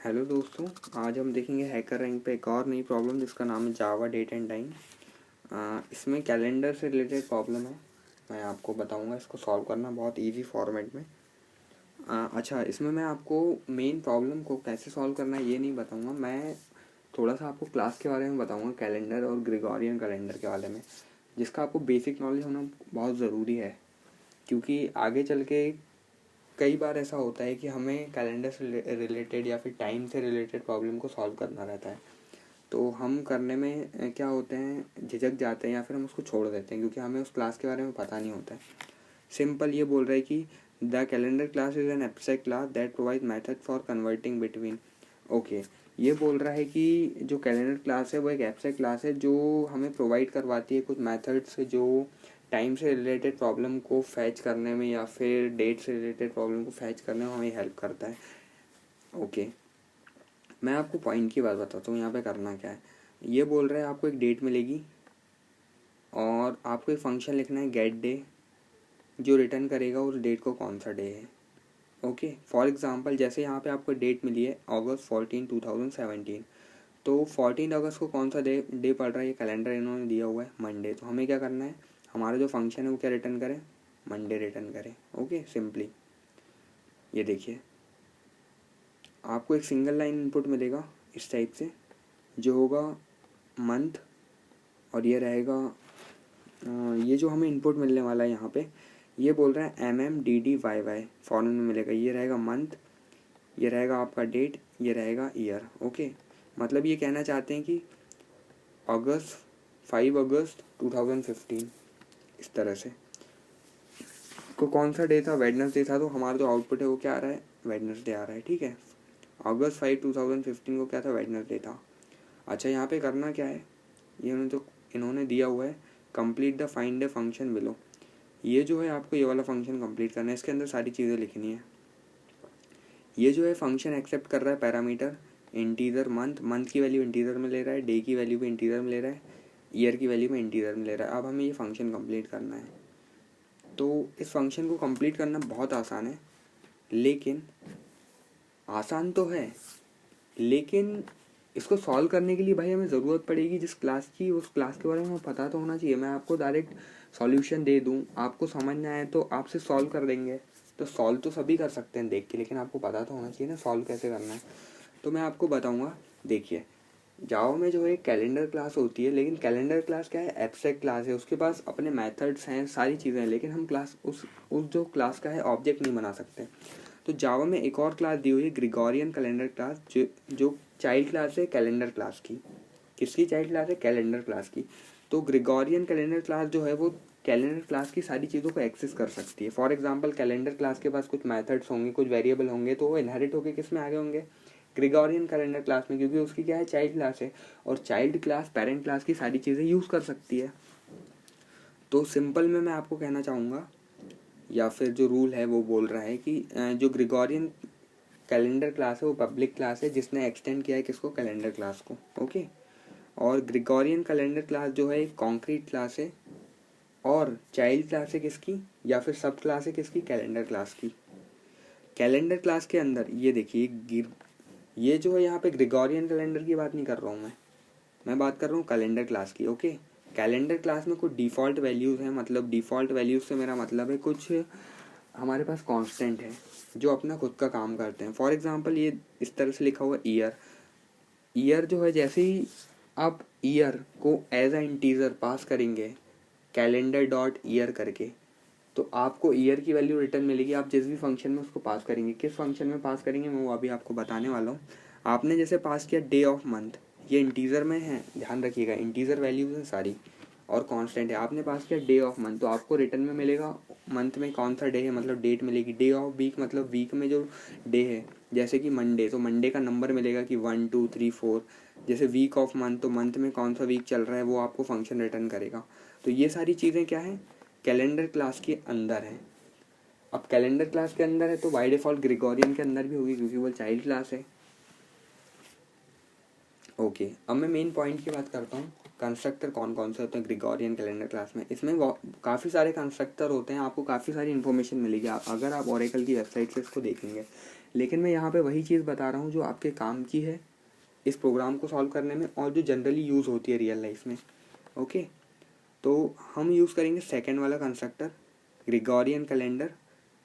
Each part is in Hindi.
हेलो दोस्तों, आज हम देखेंगे हैकर रैंक पे एक और नई प्रॉब्लम जिसका नाम है जावा डेट एंड टाइम। इसमें कैलेंडर से रिलेटेड प्रॉब्लम है। मैं आपको बताऊंगा इसको सॉल्व करना बहुत इजी फॉर्मेट में। अच्छा, इसमें मैं आपको मेन प्रॉब्लम को कैसे सॉल्व करना है ये नहीं बताऊंगा। मैं थोड़ा सा आपको क्लास के बारे में बताऊंगा, कैलेंडर और ग्रेगोरियन कैलेंडर के बारे में, जिसका आपको बेसिक नॉलेज होना बहुत ज़रूरी है। क्योंकि आगे चल के कई बार ऐसा होता है कि हमें कैलेंडर से रिलेटेड या फिर टाइम से रिलेटेड प्रॉब्लम को सॉल्व करना रहता है, तो हम करने में क्या होते हैं, झिझक जाते हैं या फिर हम उसको छोड़ देते हैं क्योंकि हमें उस क्लास के बारे में पता नहीं होता है। सिंपल ये बोल रहा है कि the calendar class is an abstract class that provide method for converting between. Okay, ये बोल रहा है कि जो कैलेंडर क्लास है वो एक एब्स्ट्रैक्ट क्लास है जो हमें प्रोवाइड करवाती है कुछ मेथड्स जो टाइम से रिलेटेड प्रॉब्लम को फैच करने में या फिर डेट से रिलेटेड प्रॉब्लम को फैच करने में हमें हेल्प करता है। ओके, मैं आपको पॉइंट की बात बताता हूँ यहाँ पे करना क्या है। ये बोल रहा है आपको एक डेट मिलेगी और आपको एक फंक्शन लिखना है गेट डे, जो रिटर्न करेगा उस डेट को कौन सा डे है। ओके, फॉर एग्जांपल जैसे यहाँ पे आपको डेट मिली है August 14, 2017, तो 14 अगस्त को कौन सा डे पड़ रहा है, ये कैलेंडर इन्होंने दिया हुआ है मंडे। तो हमें क्या करना है, हमारा जो फंक्शन है वो क्या रिटर्न करें, मंडे रिटर्न करें। ओके, सिंपली ये देखिए आपको एक सिंगल लाइन इनपुट मिलेगा इस टाइप से, जो होगा मंथ, और ये रहेगा ये जो हमें इनपुट मिलने वाला है यहाँ पे, ये बोल रहा है MMDDYY फॉर्मूले में मिलेगा। ये रहेगा मंथ, ये रहेगा आपका डेट, ये रहेगा ईयर। ओके, मतलब ये कहना चाहते हैं कि5 अगस्त 2015, इस तरह से। को कौन सा डे था, वेडनेसडे था, तो हमारा जो आउटपुट है वो क्या आ रहा है, वेडनेसडे आ रहा है। ठीक है, August 5, 2015 को क्या था, वेडनेसडे था। अच्छा, यहाँ पे करना क्या है, ये जो इन्होंने दिया हुआ है complete the find the function below, ये जो है आपको ये वाला फंक्शन कंप्लीट करना है। इसके अंदर सारी चीज़ें लिखनी है। ये जो है फंक्शन एक्सेप्ट कर रहा है पैरामीटर इंटीजर मंथ की वैल्यू इंटीजर में ले रहा है, डे की वैल्यू भी इंटीजर में ले रहा है, ईयर की वैल्यू में इंटीजर में ले रहा है। अब हमें ये फंक्शन कंप्लीट करना है। तो इस फंक्शन को कंप्लीट करना बहुत आसान है, लेकिन आसान तो है, लेकिन इसको सॉल्व करने के लिए भाई हमें ज़रूरत पड़ेगी जिस क्लास की, उस क्लास के बारे में हमें पता तो होना चाहिए। मैं आपको डायरेक्ट सॉल्यूशन दे दूं, आपको समझ ना आए तो आपसे सॉल्व कर देंगे। तो सॉल्व तो सभी कर सकते हैं देख के, लेकिन आपको पता तो होना चाहिए ना सॉल्व कैसे करना है। तो मैं आपको बताऊंगा। देखिए, जावा में जो है कैलेंडर क्लास होती है, लेकिन कैलेंडर क्लास क्या है, एब्स्ट्रैक्ट क्लास है। उसके पास अपने मेथड्स हैं, सारी चीज़ें हैं, लेकिन हम क्लास उस जो क्लास का है ऑब्जेक्ट नहीं बना सकते। तो जावा में एक और क्लास दी हुई है ग्रिगोरियन कैलेंडर क्लास, जो चाइल्ड क्लास है कैलेंडर क्लास की। किसकी चाइल्ड क्लास है, कैलेंडर क्लास की। तो ग्रिगोरियन कैलेंडर क्लास जो है वो कैलेंडर क्लास की सारी चीज़ों को एक्सेस कर सकती है। फॉर एग्जांपल कैलेंडर क्लास के पास कुछ मेथड्स होंगे, कुछ वेरिएबल होंगे, तो वो इनहेरिट होकर किस में आगे होंगे, ग्रिगोरियन कैलेंडर क्लास में, क्योंकि उसकी क्या है, चाइल्ड क्लास है। और चाइल्ड क्लास पेरेंट क्लास की सारी चीज़ें यूज़ कर सकती है। तो सिंपल में मैं आपको कहना चाहूँगा, या फिर जो रूल है वो बोल रहा है कि जो ग्रिगोरियन कैलेंडर क्लास है वो पब्लिक क्लास है, जिसने एक्सटेंड किया है किसको, कैलेंडर क्लास को। ओके, और ग्रिगोरियन कैलेंडर क्लास जो है एक कॉन्क्रीट क्लास है, और चाइल्ड क्लास है किसकी, या फिर सब क्लास है किसकी, कैलेंडर क्लास की। कैलेंडर क्लास के अंदर ये देखिए, ये जो है यहाँ पे ग्रिगोरियन कैलेंडर की बात नहीं कर रहा हूँ मैं बात कर रहा हूँ कैलेंडर क्लास की। ओके, कैलेंडर क्लास में कुछ डिफ़ॉल्ट वैल्यूज़ हैं, मतलब डिफ़ॉल्ट वैल्यूज़ से मेरा मतलब है कुछ हमारे पास कांस्टेंट है जो अपना खुद का काम करते हैं। फॉर एग्जांपल ये इस तरह से लिखा हुआ ईयर। ईयर जो है, जैसे ही आप ईयर को एज अ इंटीजर पास करेंगे कैलेंडर डॉट ईयर करके, तो आपको ईयर की वैल्यू रिटर्न मिलेगी। आप जिस भी फंक्शन में उसको पास करेंगे, किस फंक्शन में पास करेंगे मैं वो अभी आपको बताने वाला हूँ। आपने जैसे पास किया डे ऑफ मंथ, ये इंटीजर में है, ध्यान रखिएगा, इंटीजर वैल्यूज हैं सारी और कांस्टेंट है। आपने पास किया डे ऑफ मंथ, तो आपको रिटर्न में मिलेगा मंथ में कौन सा डे है, मतलब डेट मिलेगी। डे ऑफ वीक, मतलब वीक में जो डे है, जैसे कि मंडे, तो मंडे का नंबर मिलेगा कि 1 2 3 4। जैसे वीक ऑफ मंथ, तो मंथ में कौन सा वीक चल रहा है वो आपको फंक्शन रिटर्न करेगा। तो ये सारी चीज़ें क्या है, कैलेंडर क्लास के अंदर है। अब कैलेंडर क्लास के अंदर है तो बाय डिफ़ॉल्ट ग्रिगोरियन के अंदर भी होगी, क्योंकि वो चाइल्ड क्लास है। ओके, अब मैं मेन पॉइंट की बात करता हूँ। कंस्ट्रक्टर कौन कौन से होते हैं ग्रिगोरियन कैलेंडर क्लास में। इसमें काफ़ी सारे कंस्ट्रक्टर होते हैं, आपको काफ़ी सारी इन्फॉर्मेशन मिलेगी अगर आप ओरेकल की वेबसाइट से इसको देखेंगे। लेकिन मैं यहाँ पे वही चीज़ बता रहा हूँ जो आपके काम की है इस प्रोग्राम को सॉल्व करने में और जो जनरली यूज़ होती है रियल लाइफ में। ओके, तो हम यूज़ करेंगे सेकेंड वाला कंस्ट्रक्टर ग्रेगोरियन कैलेंडर,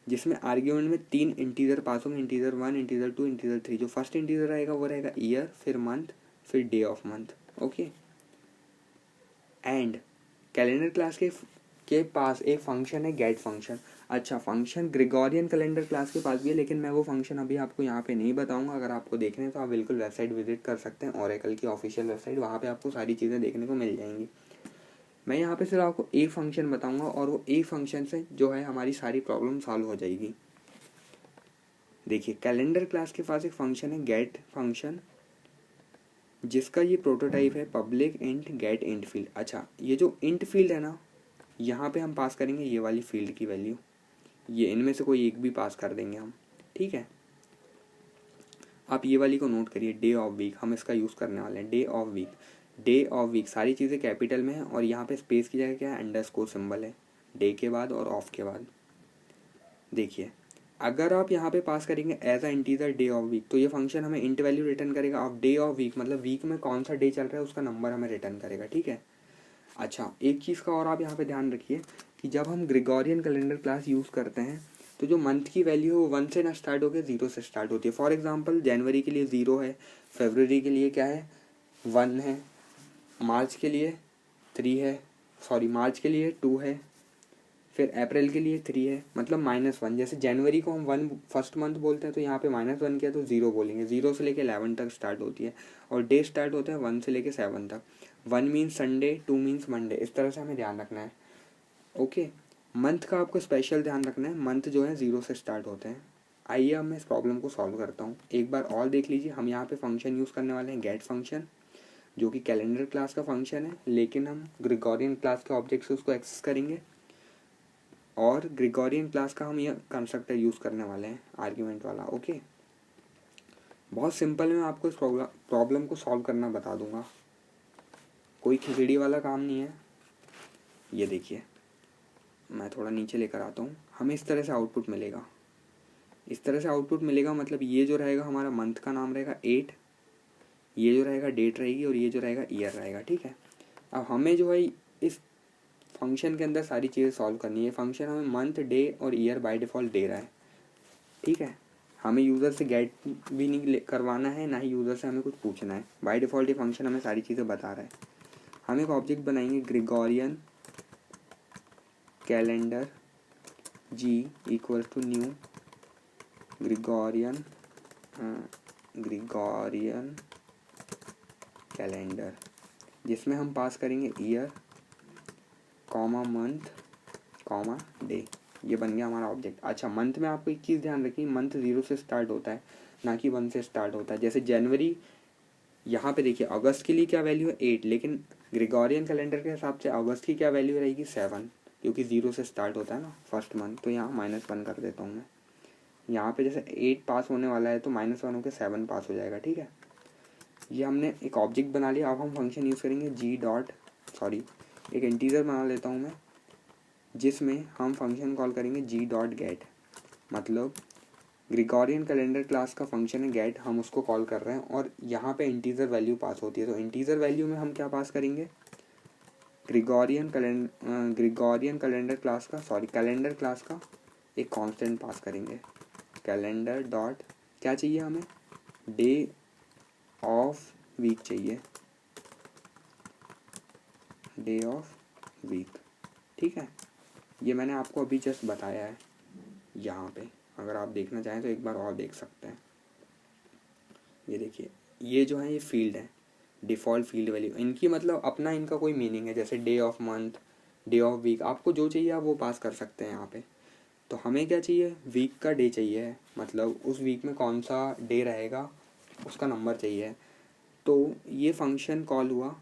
जिसमें आर्ग्यूमेंट में 3 इंटीजर पास होंगे, इंटीजर 1, इंटीजर 2, इंटीजर 3। जो फर्स्ट इंटीजर रहेगा वो रहेगा ईयर, फिर मंथ, फिर day of month. Okay, and calendar class के पास एक फंक्शन है गेट फंक्शन। अच्छा, फंक्शन ग्रेगोरियन कैलेंडर क्लास के पास भी है, लेकिन मैं वो फंक्शन अभी आपको यहाँ पे नहीं बताऊंगा। अगर आपको देखने तो आप बिल्कुल वेबसाइट विजिट कर सकते हैं, ओरेकल की ऑफिशियल वेबसाइट, वहाँ पे आपको सारी चीज़ें देखने को मिल जाएंगी। मैं यहाँ पे सिर्फ आपको एक फंक्शन बताऊंगा और वो एक फंक्शन से जो है हमारी सारी प्रॉब्लम सॉल्व हो जाएगी। देखिए, कैलेंडर क्लास के पास एक फंक्शन है गेट फंक्शन, जिसका ये प्रोटोटाइप है public int get int field. अच्छा, ये जो इंट फील्ड है ना, यहाँ पे हम पास करेंगे ये वाली फील्ड की वैल्यू, ये इनमें से कोई एक भी पास कर देंगे हम, ठीक है। आप ये वाली को नोट करिए, डे ऑफ वीक, हम इसका यूज़ करने वाले हैं। Day of week, day of week सारी चीज़ें कैपिटल में है और यहाँ पे स्पेस की जगह क्या है, अंडरस्कोर सिंबल है डे के बाद और ऑफ के बाद। देखिए, अगर आप यहाँ पे पास करेंगे as a integer day of week, तो ये फंक्शन हमें इंट वैल्यू रिटर्न करेगा ऑफ डे ऑफ वीक, मतलब वीक में कौन सा डे चल रहा है उसका नंबर हमें रिटर्न करेगा, ठीक है। अच्छा, एक चीज़ का और आप यहाँ पे ध्यान रखिए कि जब हम ग्रेगोरियन कैलेंडर क्लास यूज़ करते हैं तो जो मंथ की वैल्यू है वो 1 से ना स्टार्ट होकर 0 से स्टार्ट होती है। फॉर एग्जांपल, जनवरी के लिए 0 है, फरवरी के लिए क्या है 1 है, मार्च के लिए 3 है, मार्च के लिए 2 है, फिर अप्रैल के लिए 3 है, मतलब -1। जैसे जनवरी को हम 1 फर्स्ट मंथ बोलते हैं तो यहाँ पे -1 किया तो 0 बोलेंगे। 0 से लेके 11 तक स्टार्ट होती है और डे स्टार्ट होता है 1 से लेके 7 तक। 1 मीन्स संडे, 2 मीन्स मंडे, इस तरह से हमें ध्यान रखना है। ओके, मंथ का आपको स्पेशल ध्यान रखना है, मंथ जो है 0 से स्टार्ट होते हैं। आइए अब मैं इस प्रॉब्लम को सॉल्व करता हूँ। एक बार और देख लीजिए, हम यहाँ पे फंक्शन यूज़ करने वाले हैं गेट फंक्शन, जो कि कैलेंडर क्लास का फंक्शन है, लेकिन हम ग्रेगोरियन क्लास के ऑब्जेक्ट से उसको एक्सेस करेंगे और ग्रेगोरियन क्लास का हम यह कंस्ट्रक्टर यूज़ करने वाले हैं आर्ग्यूमेंट वाला। ओके, बहुत सिंपल मैं आपको इस प्रॉब्लम को सॉल्व करना बता दूंगा, कोई खिचड़ी वाला काम नहीं है। ये देखिए, मैं थोड़ा नीचे लेकर आता हूँ, हमें इस तरह से आउटपुट मिलेगा। इस तरह से आउटपुट मिलेगा मतलब ये जो रहेगा हमारा मंथ का नाम रहेगा 8, ये जो रहेगा डेट रहेगी और ये जो रहेगा ईयर रहेगा, ठीक है। अब हमें जो है इस फंक्शन के अंदर सारी चीज़ें सॉल्व करनी है। फंक्शन हमें मंथ, डे और ईयर बाय डिफ़ॉल्ट दे रहा है, ठीक है। हमें यूज़र से गेट भी नहीं करवाना है, ना ही यूज़र से हमें कुछ पूछना है। बाय डिफ़ॉल्ट ये फंक्शन हमें सारी चीज़ें बता रहा है। हम एक ऑब्जेक्ट बनाएंगे Gregorian calendar G equal to new Gregorian calendar, जिसमें हम पास करेंगे year comma month comma day. ये बन गया हमारा ऑब्जेक्ट। अच्छा, मंथ में आपको एक चीज़ ध्यान रखिए, मंथ 0 से स्टार्ट होता है, ना कि 1 से स्टार्ट होता है। जैसे जनवरी, यहाँ पे देखिए अगस्त के लिए क्या वैल्यू है 8, लेकिन ग्रेगोरियन कैलेंडर के हिसाब से अगस्त की क्या वैल्यू रहेगी 7, क्योंकि 0 से स्टार्ट होता है ना फर्स्ट मंथ। तो यहाँ -1 कर देता हूँ मैं। यहाँ पे जैसे 8 पास होने वाला है तो -1 होकर 7 पास हो जाएगा, ठीक है। ये हमने एक ऑब्जेक्ट बना लिया। अब हम फंक्शन यूज़ करेंगे एक इंटीजर बना लेता हूँ मैं, जिसमें हम फंक्शन कॉल करेंगे g.get, मतलब ग्रेगोरियन कैलेंडर क्लास का फंक्शन है गेट, हम उसको कॉल कर रहे हैं और यहाँ पे इंटीजर वैल्यू पास होती है। तो इंटीजर वैल्यू में हम क्या पास करेंगे, कैलेंडर क्लास का एक कांस्टेंट पास करेंगे, कैलेंडर डॉट क्या चाहिए हमें, डे ऑफ वीक चाहिए, डे ऑफ वीक, ठीक है। ये मैंने आपको अभी जस्ट बताया है यहाँ पे, अगर आप देखना चाहें तो एक बार और देख सकते हैं। ये देखिए, ये जो है ये फील्ड है, डिफ़ॉल्ट फील्ड वैल्यू, इनकी मतलब अपना इनका कोई मीनिंग है। जैसे day of month, day of week, आपको जो चाहिए आप वो पास कर सकते हैं यहाँ पे। तो हमें क्या चाहिए, वीक का डे चाहिए, मतलब उस वीक में कौन सा डे रहेगा उसका नंबर चाहिए। तो ये फंक्शन कॉल हुआ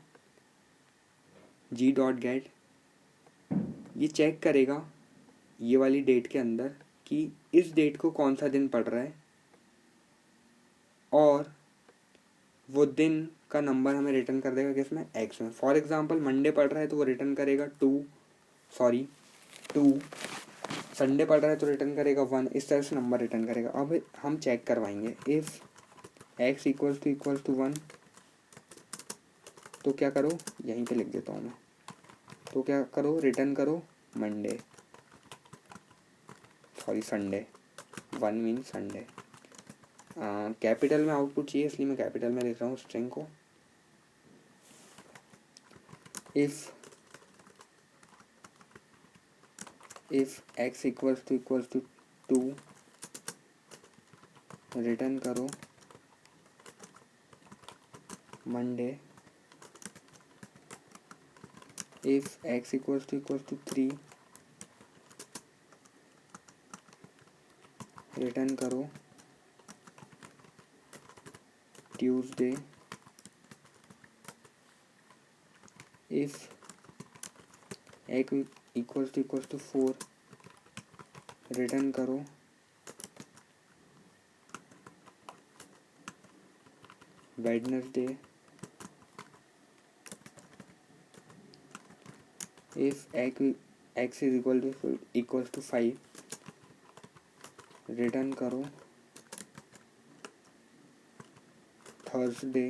g.get, ये चेक करेगा ये वाली डेट के अंदर कि इस डेट को कौन सा दिन पड़ रहा है और वो दिन का नंबर हमें रिटर्न कर देगा किसमें, एक्स में। फॉर एग्जांपल मंडे पड़ रहा है तो वो रिटर्न करेगा 2 संडे पड़ रहा है तो रिटर्न करेगा 1, इस तरह से नंबर रिटर्न करेगा। अब हम चेक करवाएंगे इफ़ x इक्वल्स टू 1, तो क्या करो, यहीं पे लिख देता हूँ मैं, तो क्या करो, रिटर्न करो Monday, sorry Sunday, 1 mean Sunday. Capital में आउटपुट चाहिए इसलिए मैं कैपिटल में लिख रहा हूँ स्ट्रिंग को। If x equals to 2, return करो Monday. If x equals to 3, return करो Tuesday. If x equals to 4, return करो Wednesday. If x is equals to 5, return करो Thursday.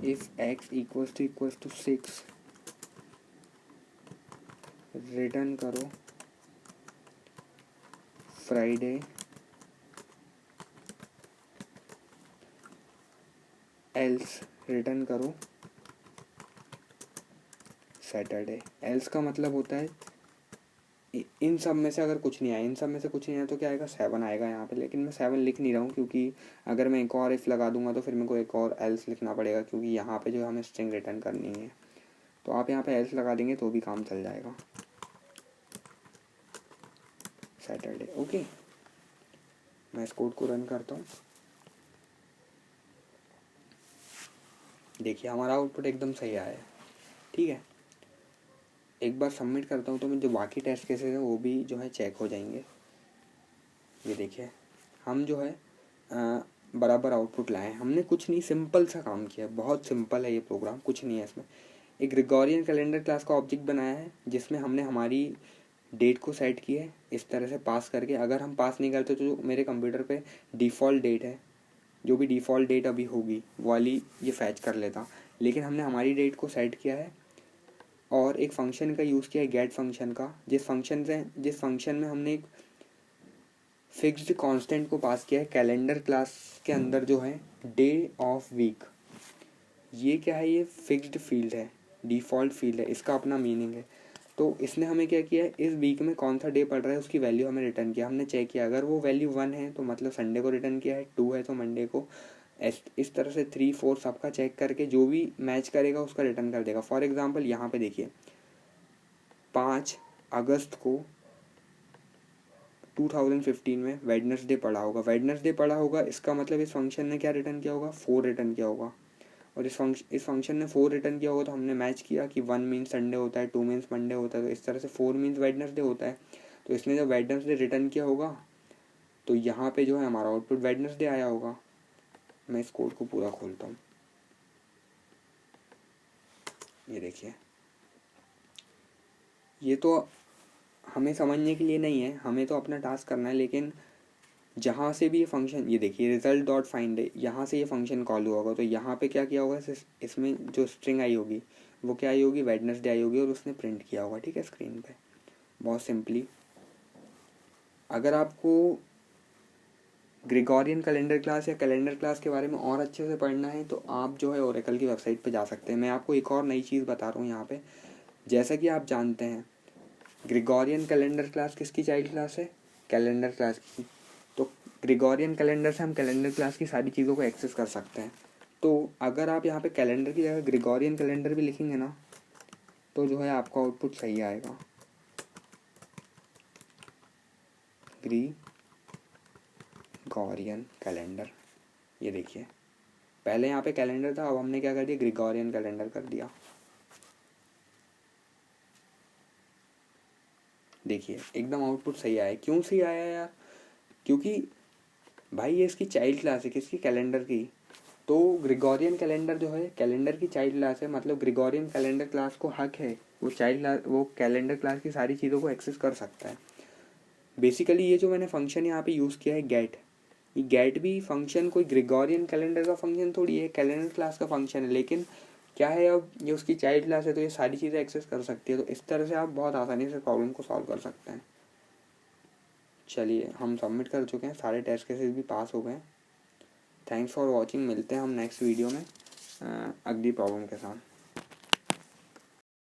If x equals to 6, return करो फ्राइडे। एल्स रिटर्न करो सैटरडे। एल्स का मतलब होता है इन सब में से अगर कुछ नहीं आया, इन सब में से कुछ नहीं आया तो क्या आएगा, 7 आएगा यहाँ पे। लेकिन मैं 7 लिख नहीं रहा हूँ क्योंकि अगर मैं एक और इफ़ लगा दूंगा तो फिर मेरे को एक और एल्स लिखना पड़ेगा, क्योंकि यहाँ पे जो हमें स्ट्रिंग रिटर्न करनी है। तो आप यहाँ पे एल्स लगा देंगे तो भी काम चल जाएगा, सैटरडे। ओके, मैं इस कोड को रन करता हूँ। देखिए हमारा आउटपुट एकदम सही आया है, ठीक है। एक बार सबमिट करता हूँ तो मैं जो बाकी टेस्ट केसेस हैं वो भी जो है चेक हो जाएंगे। ये देखिए हम जो है बराबर आउटपुट लाए हैं। हमने कुछ नहीं, सिंपल सा काम किया, बहुत सिंपल है ये प्रोग्राम, कुछ नहीं है इसमें। एक ग्रेगोरियन कैलेंडर क्लास का ऑब्जेक्ट बनाया है जिसमें हमने हमारी डेट को सेट किया है इस तरह से पास करके। अगर हम पास नहीं करते तो जो मेरे कंप्यूटर पे डिफ़ॉल्ट डेट है, जो भी डिफ़ॉल्ट डेट अभी होगी वो वाली ये फैच कर लेता। लेकिन हमने हमारी डेट को सेट किया है और एक फंक्शन का यूज़ किया है, गेट फंक्शन का, जिस फंक्शन में हमने एक फिक्स्ड कांस्टेंट को पास किया है कैलेंडर क्लास के अंदर जो है डे ऑफ वीक। ये क्या है, ये फिक्स्ड फील्ड है, डिफ़ॉल्ट फील्ड है, इसका अपना मीनिंग है। तो इसने हमें क्या किया है, इस वीक में कौन सा डे पड़ रहा है उसकी वैल्यू हमें रिटर्न किया। हमने चेक किया, अगर वो वैल्यू 1 है तो मतलब संडे को रिटर्न किया है, 2 है तो मंडे को, इस तरह से 3 4 सबका चेक करके जो भी मैच करेगा उसका रिटर्न कर देगा। फॉर एग्जांपल यहाँ पे देखिए 5 अगस्त को 2015 में वेडनेसडे पड़ा होगा, इसका मतलब इस फंक्शन ने क्या रिटर्न किया होगा, 4 रिटर्न किया होगा। और इस फंक्शन ने 4 रिटर्न किया होगा तो हमने मैच किया कि 1 मीन्स संडे होता है, 2 मीन्स मंडे होता है, तो इस तरह से 4 मीन्स वेडनेसडे होता है। तो इसने जब वेडनेसडे रिटर्न किया होगा तो यहाँ पे जो है हमारा आउटपुट वेडनेसडे आया होगा। मैं इस कोड को पूरा खोलता हूँ, ये देखिए। ये तो हमें समझने के लिए नहीं है, हमें तो अपना टास्क करना है। लेकिन जहाँ से भी ये फंक्शन, ये देखिए रिजल्ट डॉट फाइंड है, यहाँ से ये फंक्शन कॉल हुआ होगा तो यहाँ पे क्या किया होगा, इसमें जो स्ट्रिंग आई होगी वो क्या आई होगी, वेडनेसडे आई होगी और उसने प्रिंट किया होगा, ठीक है, स्क्रीन पे। बहुत सिंपली, अगर आपको ग्रेगोरियन कैलेंडर क्लास या कैलेंडर क्लास के बारे में और अच्छे से पढ़ना है तो आप जो है ओरेकल की वेबसाइट पे जा सकते हैं। मैं आपको एक और नई चीज़ बता रहा हूँ यहाँ पे। जैसा कि आप जानते हैं ग्रेगोरियन कैलेंडर क्लास किसकी चाइल्ड क्लास है, कैलेंडर क्लास की। तो ग्रेगोरियन कैलेंडर से हम कैलेंडर क्लास की सारी चीज़ों को एक्सेस कर सकते हैं। तो अगर आप यहाँ पे कैलेंडर की जगह ग्रेगोरियन कैलेंडर भी लिखेंगे ना तो जो है आपका आउटपुट सही आएगा, ग्रेगोरियन कैलेंडर। ये देखिए पहले यहाँ पे कैलेंडर था, अब हमने क्या कर दिया, ग्रेगोरियन कैलेंडर कर दिया। देखिए एकदम आउटपुट सही आया। क्यों सही आया यार, क्योंकि भाई ये इसकी चाइल्ड क्लास है, किसकी, कैलेंडर की। तो ग्रिगोरियन कैलेंडर जो है कैलेंडर की चाइल्ड क्लास है, मतलब ग्रिगोरियन कैलेंडर क्लास को हक है वो वो कैलेंडर क्लास की सारी चीज़ों को एक्सेस कर सकता है। बेसिकली ये जो मैंने फंक्शन यहाँ पे यूज़ किया है गेट, ये गेट भी फंक्शन कोई ग्रिगोरियन कैलेंडर का फंक्शन थोड़ी है, कैलेंडर क्लास का फंक्शन है, लेकिन क्या है अब ये उसकी चाइल्ड क्लास है तो ये सारी चीज़ें एक्सेस कर सकती है। तो इस तरह से आप बहुत आसानी से प्रॉब्लम को सॉल्व कर सकते हैं। चलिए हम सबमिट कर चुके हैं, सारे टेस्ट केसेस भी पास हो गए। थैंक्स फॉर वॉचिंग, मिलते हैं हम नेक्स्ट वीडियो में अगली प्रॉब्लम के साथ।